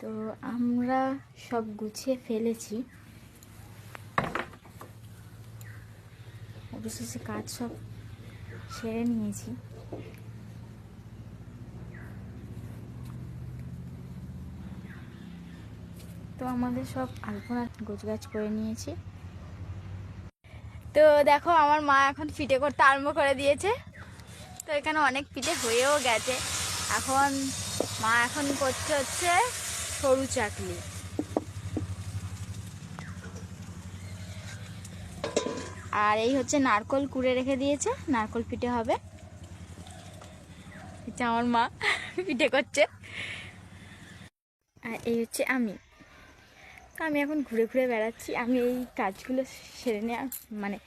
তো আমরা সব গুছিয়ে ফেলেছি, অবশেষে কাজ সব সেরে নিয়েছি। তো আমাদের সব আলপনা গোছগাছ করে নিয়েছি। তো দেখো আমার মা এখন পিঠে করতে আরম্ভ করে দিয়েছে। তো এখানে অনেক পিঠে হয়েও গেছে। এখন মা করছে হচ্ছে সরু চাকলি। আর এই হচ্ছে নারকোল কুড়ে রেখে দিয়েছে, নারকোল পিঠে হবে। এটা আমার মা পিঠে করছে। আর এই হচ্ছে আমি। তো আমি এখন ঘুরে ঘুরে বেড়াচ্ছি। আমি এই কাজগুলো সেরে নেওয়া মানে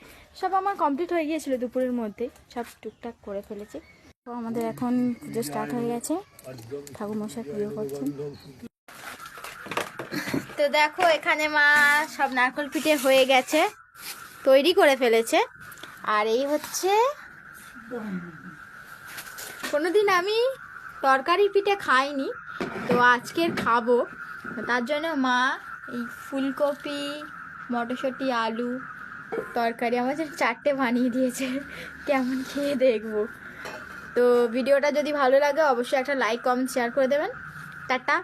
সব আমার কমপ্লিট হয়ে গিয়েছিল দুপুরের মধ্যে, সব টুকটাক করে ফেলেছি। তো আমাদের এখন পুজো স্টার্ট হয়ে গেছে, ঠাকুরমশাই পুজো করছেন। তো দেখো এখানে মা সব নারকোল পিঠে হয়ে গেছে, তৈরি করে ফেলেছে। আর এই হচ্ছে, কোনোদিন আমি তরকারি পিঠে খাইনি, তো আজকের খাবো। তার জন্য মা এই ফুলকপি, মটরশুঁটি, আলু তরকারি আমার জন্য 4টে বানিয়ে দিয়েছে। কেমন খেয়ে দেখবো। তো ভিডিওটা যদি ভালো লাগে অবশ্যই একটা লাইক, কমেন্ট, শেয়ার করে দেবেন। টাটা।